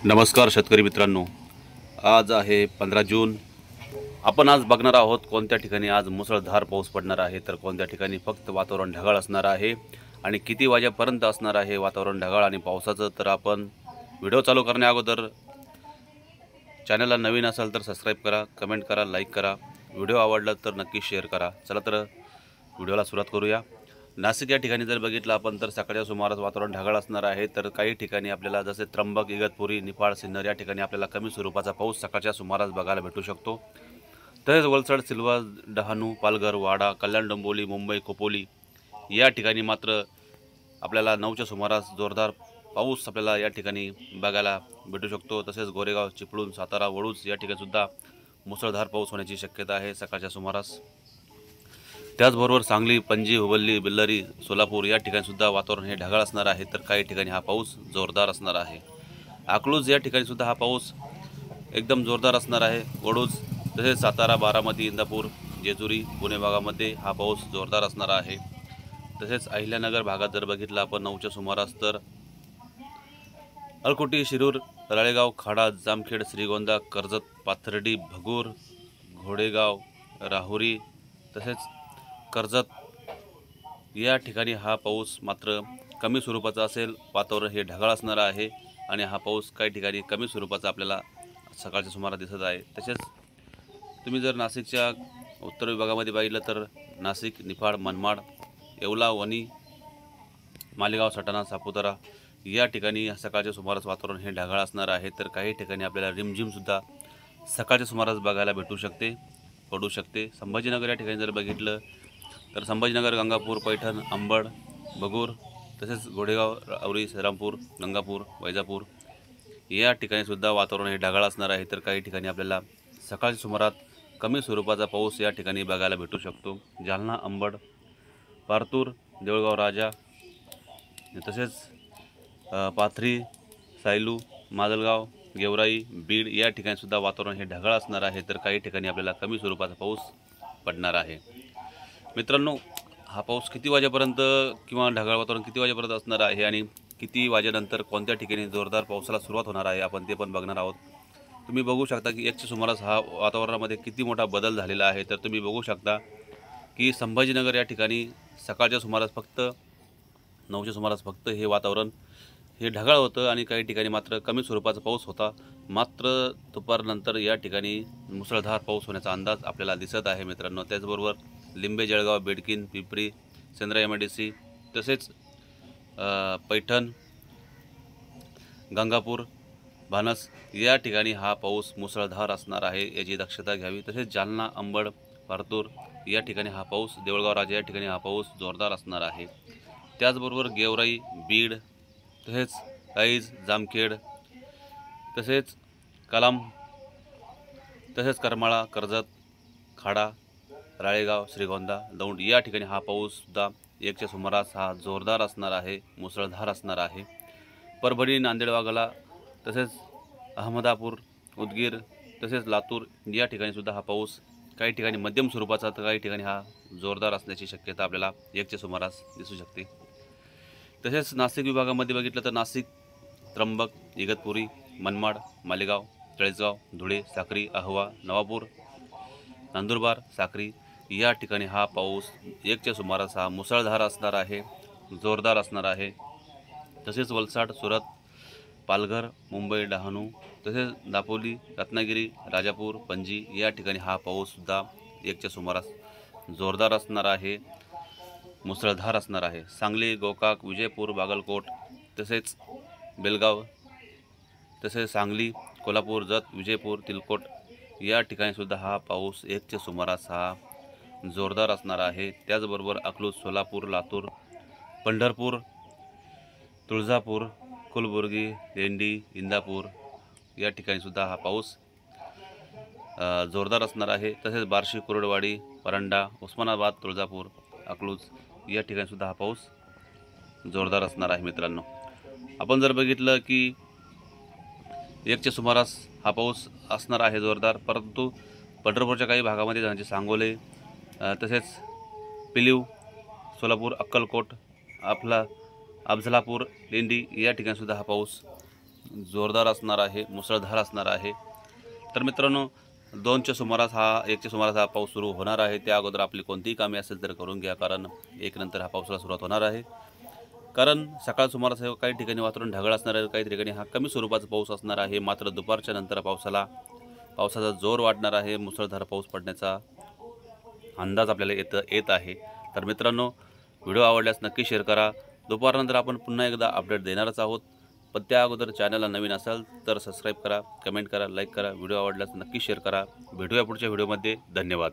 नमस्कार शेतकरी मित्रांनो, आज आहे 15 जून। आपण आज बघणार आहोत कोणत्या ठिकाणी आज मुसळधार पाऊस पडणार आहे, तर कोणत्या ठिकाणी फक्त वातावरण ढगाळ असणार आहे आणि किती वाजेपर्यंत असणार आहे वातावरण ढगाळ आणि पावसाचं। तर आपण व्हिडिओ चालू करण्या अगोदर चॅनलला नवीन असाल तर सबस्क्राइब करा, कमेंट करा, लाईक करा, व्हिडिओ आवडला तर नक्की शेअर करा। चला तर व्हिडिओला सुरुवात करूया। नाशिक या ठिकाणी जर बघितलं आपण तर सकाळच्या सुमारास वातावरण ढगाळ असणार आहे। तर काही ठिकाणी आपल्याला जसे त्र्यंबक, इगतपुरी, निफाड, सिन्नर या ठिकाणी आपल्याला कमी स्वरूपाचा पाऊस सकाळच्या सुमारास बघायला भेटू शकतो। तसेच वलसाड, सिल्लोड, डहाणू, पालघर, वाडा, कल्याण, डोंबिवली, मुंबई, खोपोली या ठिकाणी मात्र आपल्याला 9च्या सुमारास जोरदार पाऊस आपल्याला या ठिकाणी बघायला भेटू शकतो। तसेच गोरेगाव, चिपळूण, सातारा, वडूज या ठिकाणी सुद्धा मुसळधार पाऊस होण्याची शक्यता आहे सकाळच्या सुमारास। त्याचबरोबर सांगली, पणजी, हुबळी, बेल्लारी, सोलापूर या ठिकाणी सुद्धा वातावरण हे ढगाळ असणार आहे। तर काही ठिकाणी हा पाऊस जोरदार असणार आहे। अकलूज या ठिकाणी सुद्धा हा पाऊस एकदम जोरदार असणार आहे। वडूज, तसेच सातारा, बारामती, इंदापूर, जेजुरी, पुणे भागामध्ये हा पाऊस जोरदार असणार आहे। तसेच अहिल्यानगर भागात जर बघितलं आपण 9च्या सुमारास तर अळकुटी, शिरूर, राळेगाव, खाडा, जामखेड, श्रीगोंदा, कर्जत, पाथर्डी, भगूर, घोडेगाव, राहुरी तसेच कर्जत या ठिकाणी हा पाऊस मात्र कमी स्वरूपाचा असेल। वातावरण हे ढगाळ असणार आहे आणि हा पाऊस काही ठिकाणी कमी स्वरूपाचा आपल्याला सकाळच्या सुमारास दिसत आहे। तसेच तुम्ही जर नाशिकच्या उत्तर विभागामध्ये बघितलं तर नाशिक, निफाड, मनमाड, येवला, वणी, मालेगाव, सटाणा, सापुतारा या ठिकाणी सकाळच्या सुमारास वातावरण हे ढगाळ असणार आहे। तर काही ठिकाणी आपल्याला रिमझिमसुद्धा सकाळच्या सुमारास बघायला पडू शकते। संभाजीनगर या ठिकाणी जर बघितलं तर संभाजीनगर, गंगापूर, पैठण, अंबड, बगूर तसेच घोडेगाव, राहुरी, श्रीरामपूर, गंगापूर, वैजापूर या ठिकाणी सुद्धा वातावरण हे ढगाळ असणार आहे। तर काही ठिकाणी आपल्याला सकाळच्या सुमारात कमी स्वरूपाचा पाऊस या ठिकाणी बघायला भेटू शकतो। जालना, अंबड, पारतूर, देऊळगाव राजा तसेच पाथरी, सायलू, माजलगाव, गेवराई, बीड या ठिकाणी सुद्धा वातावरण हे ढगाळ असणार आहे। तर काही ठिकाणी आपल्याला कमी स्वरूपाचा पाऊस पडणार आहे। मित्रांनो, हा पाऊस किती वाजेपर्यंत किंवा ढगाळ वातावरण किती वाजेपर्यंत असणार आहे आणि किती वाजेनंतर कोणत्या ठिकाणी जोरदार पावसाला सुरुवात होणार आहे आपण ते पण बघणार आहोत। तुम्ही बघू शकता की 1च्या सुमारास हा वातावरणामध्ये किती मोठा बदल झालेला आहे। तर तुम्ही बघू शकता की संभाजीनगर या ठिकाणी सकाळच्या सुमारास फक्त 9च्या सुमारास फक्त हे वातावरण हे ढगाळ होतं आणि काही ठिकाणी मात्र कमी स्वरूपाचा पाऊस होता। मात्र दुपारनंतर या ठिकाणी मुसळधार पाऊस होण्याचा अंदाज आपल्याला दिसत आहे मित्रांनो। त्याचबरोबर लिंबे, जळगाव, बेडकीन, पिंपरी, सेंद्रा, MIDC तसेच पैठण, गंगापूर, भानस या ठिकाणी हा पाऊस मुसळधार असणार आहे, याची दक्षता घ्यावी। तसेच जालना, अंबड, पारतूर या ठिकाणी हा पाऊस, देऊळगाव राजा या ठिकाणी हा पाऊस जोरदार असणार आहे। त्याचबरोबर गेवराई, बीड तसेच ऐज, जामखेड तसेच कलाम तसेच करमाळा, कर्जत, खाडा, राळेगाव, श्रीगोंदा, दौंड या ठिकाणी हा पाऊससुद्धा 1च्या सुमारास हा जोरदार असणार आहे, मुसळधार असणार आहे। परभणी, नांदेड वाघाला तसेच अहमदापूर, उदगीर तसेच लातूर या ठिकाणी सुद्धा हा पाऊस काही ठिकाणी मध्यम स्वरूपाचा तर काही ठिकाणी हा जोरदार असण्याची शक्यता आपल्याला 1च्या सुमारास दिसू शकते। तसेच नाशिक विभागामध्ये बघितलं तर नाशिक, त्र्यंबक, इगतपुरी, मनमाड, मालेगाव, चाळीसगाव, धुळे, साक्री, अहवा, नवापूर, नंदुरबार, साक्री या ठिकाणी हा पाऊस 1च्या सुमारास हा मुसळधार असणार आहे, जोरदार असणार आहे। तसेच वलसाड, सुरत, पालघर, मुंबई, डहाणू तसेच दापोली, रत्नागिरी, राजापूर, पणजी या ठिकाणी हा पाऊससुद्धा 1च्या सुमारास जोरदार असणार आहे, मुसळधार असणार आहे। सांगली, गोकाक, विजयपूर, बागलकोट तसेच बेलगाव तसेच सांगली, कोल्हापूर, जत, विजयपूर, तिलकोट या ठिकाणी सुद्धा हा पाऊस 1च्या सुमारास हा जोरदार असणार आहे। त्याचबरोबर अकलूज, सोलापूर, लातूर, पंढरपूर, तुळजापूर, कलबुर्गी, लेंडी, इंदापूर या ठिकाणी सुद्धा हा पाऊस जोरदार असणार आहे। तसेच बार्शी, कुर्डवाडी, परंडा, उस्मानाबाद, तुळजापूर, अकलूज या ठिकाणी सुद्धा हा पाऊस जोरदार असणार आहे। मित्रांनो, आपण जर बघितलं की 1च्या सुमारास हा पाऊस असणार आहे जोरदार, परंतु पंढरपूरच्या काही भागामध्ये म्हणजे सांगोले तसेच पिलीव, सोलापूर, अक्कलकोट, अफजलापूर, लेंडी या ठिकाणी सुद्धा हा पाऊस जोरदार असणार आहे, मुसळधार असणार आहे। तर मित्रांनो 2च्या सुमारास 1च्या सुमारास हा पाऊस सुरू होणार आहे। त्या अगोदर आपली कोणतीही कामे असेल तर करून घ्या, कारण 1 नंतर हा पावसाला सुरुवात होणार आहे। कारण सकाळ सुमारास काही ठिकाणी वातावरण ढगाळ असणार आहे, काही ठिकाणी हा कमी स्वरूपाचा पाऊस असणार आहे। मात्र दुपारच्या नंतर पावसाचा जोर वाढणार आहे, मुसळधार पाऊस पडण्याचा अंदाज आपल्याला येत आहे। तर मित्रांनो व्हिडिओ आवडल्यास नक्की शेअर करा। दुपारनंतर आपण पुन्हा एकदा अपडेट देणारच आहोत, पण त्या अगोदर चॅनलला नवीन असाल तर सबस्क्राईब करा, कमेंट करा, लाईक करा। व्हिडिओ आवडल्यास नक्की शेअर करा। भेटूया पुढच्या व्हिडिओमध्ये। धन्यवाद।